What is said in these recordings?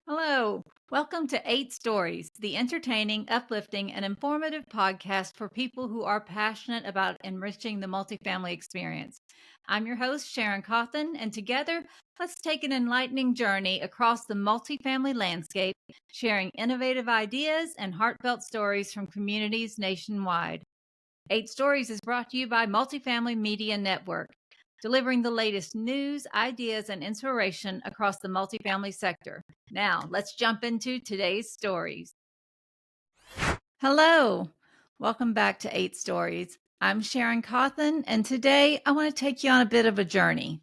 Hello. Welcome to Eight Stories, the entertaining, uplifting, and informative podcast for people who are passionate about enriching the multifamily experience. I'm your host, Sharon Cauthen, and together, let's take an enlightening journey across the multifamily landscape, sharing innovative ideas and heartfelt stories from communities nationwide. Eight Stories is brought to you by Multifamily Media Network, delivering the latest news, ideas, and inspiration across the multifamily sector. Now, let's jump into today's stories. Hello. Welcome back to Eight Stories. I'm Sharon Cauthen, and today I want to take you on a bit of a journey,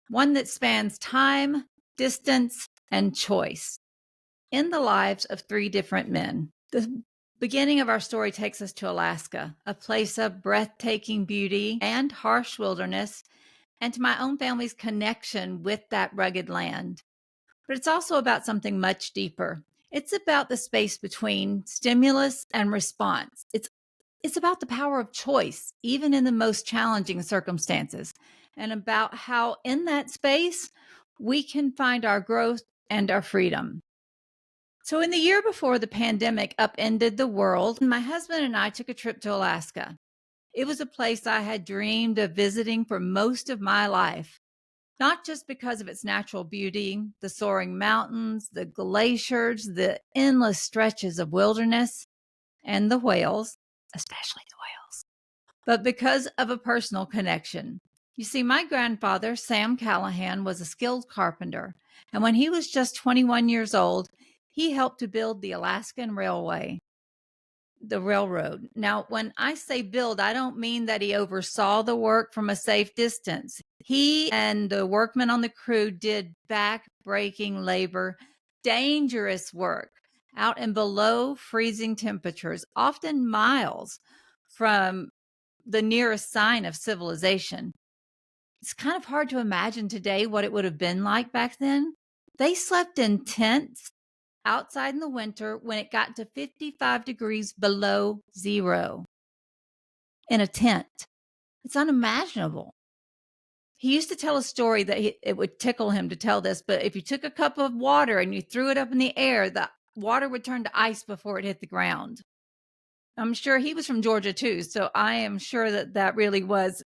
one that spans time, distance, and choice in the lives of three different men. The beginning of our story takes us to Alaska, a place of breathtaking beauty and harsh wilderness, and to my own family's connection with that rugged land. But it's also about something much deeper. It's about the space between stimulus and response. It's about the power of choice, even in the most challenging circumstances, and about how in that space we can find our growth and our freedom. So, in the year before the pandemic upended the world, my husband and I took a trip to Alaska. It was a place I had dreamed of visiting for most of my life, not just because of its natural beauty, the soaring mountains, the glaciers, the endless stretches of wilderness, and the whales, especially the whales, but because of a personal connection. You see, my grandfather, Sam Callahan, was a skilled carpenter, and when he was just 21 years old, he helped to build the Alaskan Railway, the railroad. Now, when I say build, I don't mean that he oversaw the work from a safe distance. He and the workmen on the crew did back-breaking labor, dangerous work out in below freezing temperatures, often miles from the nearest sign of civilization. It's kind of hard to imagine today what it would have been like back then. They slept in tents outside in the winter when it got to 55 degrees below zero in a tent. It's unimaginable. He used to tell a story that it would tickle him to tell this, but if you took a cup of water and you threw it up in the air, the water would turn to ice before it hit the ground. I'm sure he was from Georgia too, so I am sure that that really was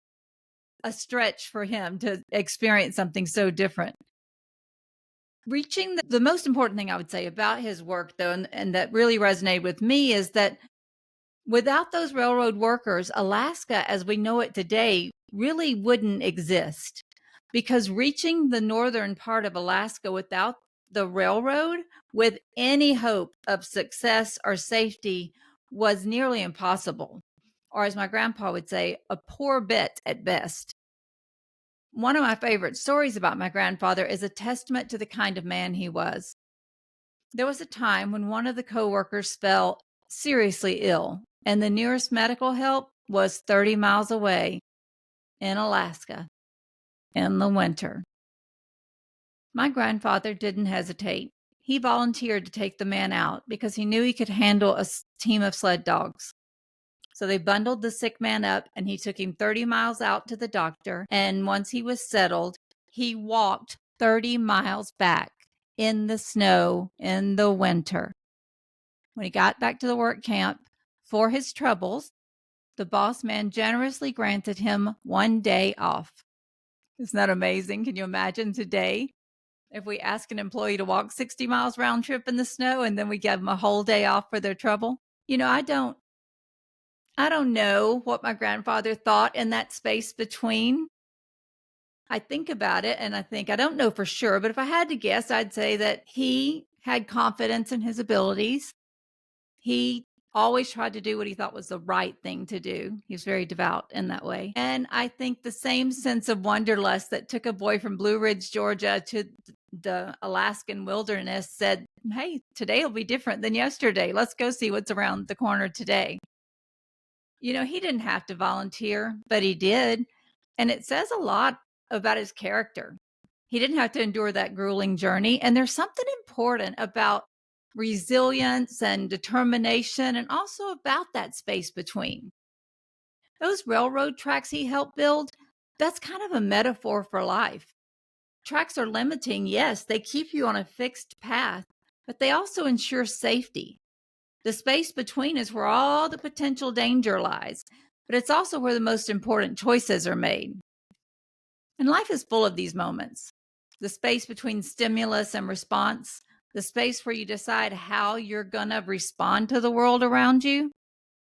a stretch for him to experience something so different. Reaching the most important thing I would say about his work, though, and that really resonated with me is that without those railroad workers, Alaska, as we know it today, really wouldn't exist, because reaching the northern part of Alaska without the railroad with any hope of success or safety was nearly impossible, or as my grandpa would say, a poor bet at best. One of my favorite stories about my grandfather is a testament to the kind of man he was. There was a time when one of the coworkers fell seriously ill, and the nearest medical help was 30 miles away in Alaska in the winter. My grandfather didn't hesitate. He volunteered to take the man out because he knew he could handle a team of sled dogs. So they bundled the sick man up and he took him 30 miles out to the doctor. And once he was settled, he walked 30 miles back in the snow in the winter. When he got back to the work camp for his troubles, the boss man generously granted him 1 day off. Isn't that amazing? Can you imagine today if we ask an employee to walk 60 miles round trip in the snow and then we give them a whole day off for their trouble? I don't know what my grandfather thought in that space between. I think about it and I think, I don't know for sure, but if I had to guess, I'd say that he had confidence in his abilities. He always tried to do what he thought was the right thing to do. He was very devout in that way. And I think the same sense of wanderlust that took a boy from Blue Ridge, Georgia to the Alaskan wilderness said, hey, today will be different than yesterday. Let's go see what's around the corner today. He didn't have to volunteer, but he did. And it says a lot about his character. He didn't have to endure that grueling journey. And there's something important about resilience and determination, and also about that space between. Those railroad tracks he helped build, that's kind of a metaphor for life. Tracks are limiting, yes, they keep you on a fixed path, but they also ensure safety. The space between is where all the potential danger lies, but it's also where the most important choices are made. And life is full of these moments. The space between stimulus and response, the space where you decide how you're going to respond to the world around you.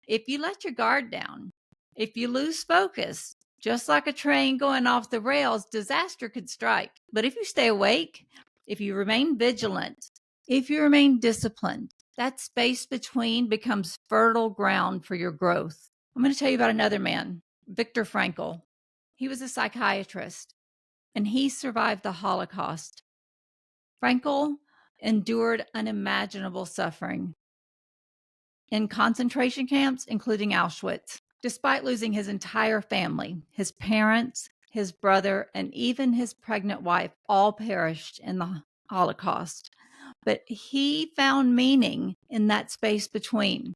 If you let your guard down, if you lose focus, just like a train going off the rails, disaster could strike. But if you stay awake, if you remain vigilant, if you remain disciplined, that space between becomes fertile ground for your growth. I'm going to tell you about another man, Viktor Frankl. He was a psychiatrist, and he survived the Holocaust. Frankl endured unimaginable suffering in concentration camps, including Auschwitz. Despite losing his entire family, his parents, his brother, and even his pregnant wife all perished in the Holocaust. But he found meaning in that space between.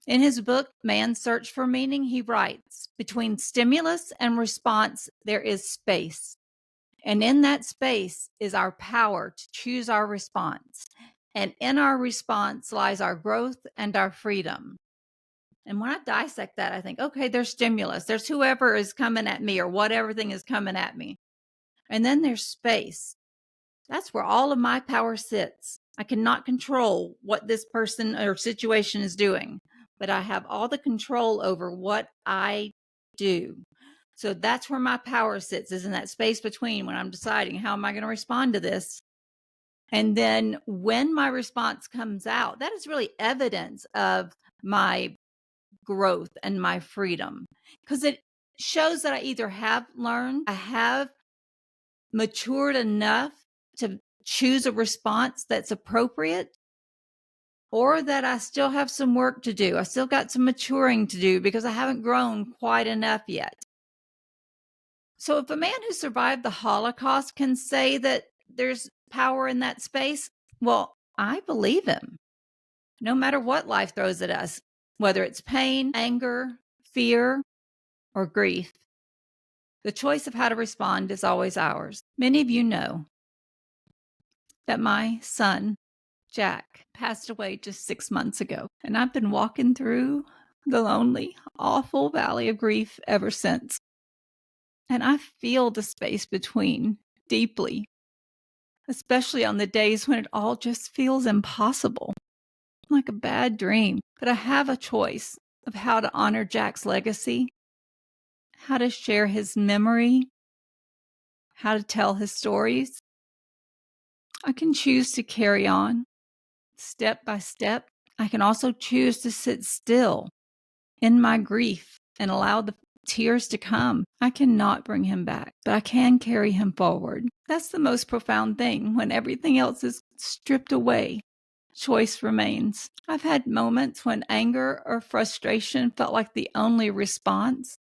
In his book, Man's Search for Meaning, he writes, between stimulus and response, there is space. And in that space is our power to choose our response. And in our response lies our growth and our freedom. And when I dissect that, I think, okay, there's stimulus. There's whoever is coming at me or whatever thing is coming at me. And then there's space. That's where all of my power sits. I cannot control what this person or situation is doing, but I have all the control over what I do. So that's where my power sits, is in that space between when I'm deciding how am I going to respond to this. And then when my response comes out, that is really evidence of my growth and my freedom, because it shows that I either have learned, I have matured enough to choose a response that's appropriate, or that I still have some work to do. I still got some maturing to do because I haven't grown quite enough yet. So if a man who survived the Holocaust can say that there's power in that space, well, I believe him. No matter what life throws at us, whether it's pain, anger, fear, or grief, the choice of how to respond is always ours. Many of you know that my son, Jack, passed away just 6 months ago, and I've been walking through the lonely, awful valley of grief ever since. And I feel the space between deeply, especially on the days when it all just feels impossible, like a bad dream. But I have a choice of how to honor Jack's legacy, how to share his memory, how to tell his stories. I can choose to carry on step by step. I can also choose to sit still in my grief and allow the tears to come. I cannot bring him back, but I can carry him forward. That's the most profound thing. When everything else is stripped away, choice remains. I've had moments when anger or frustration felt like the only response,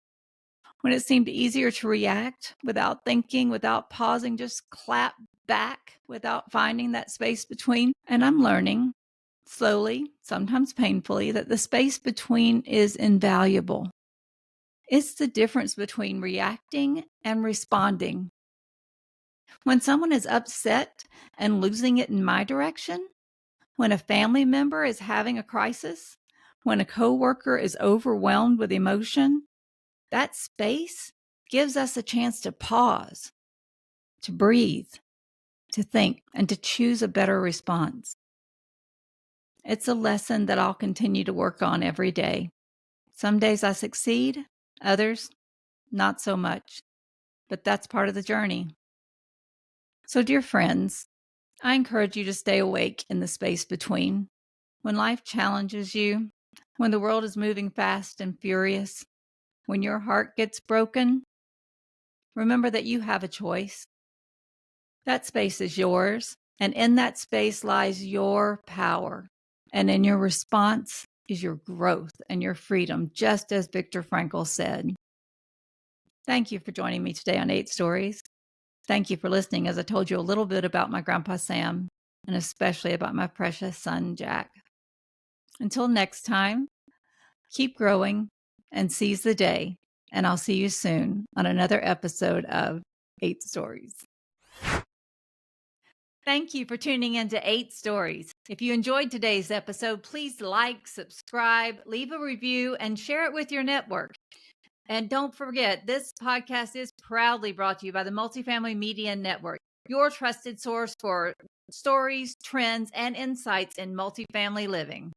when it seemed easier to react without thinking, without pausing, just clap back without finding that space between. And I'm learning slowly, sometimes painfully, that the space between is invaluable. It's the difference between reacting and responding. When someone is upset and losing it in my direction, when a family member is having a crisis, when a coworker is overwhelmed with emotion, that space gives us a chance to pause, to breathe, to think, and to choose a better response. It's a lesson that I'll continue to work on every day. Some days I succeed, others not so much, but that's part of the journey. So, dear friends, I encourage you to stay awake in the space between. When life challenges you, when the world is moving fast and furious, when your heart gets broken, remember that you have a choice. That space is yours, and in that space lies your power. And in your response is your growth and your freedom, just as Viktor Frankl said. Thank you for joining me today on 8 Stories. Thank you for listening as I told you a little bit about my grandpa Sam, and especially about my precious son Jack. Until next time, keep growing and seize the day, and I'll see you soon on another episode of 8 Stories. Thank you for tuning in to 8 Stories. If you enjoyed today's episode, please like, subscribe, leave a review, and share it with your network. And don't forget, this podcast is proudly brought to you by the Multifamily Media Network, your trusted source for stories, trends, and insights in multifamily living.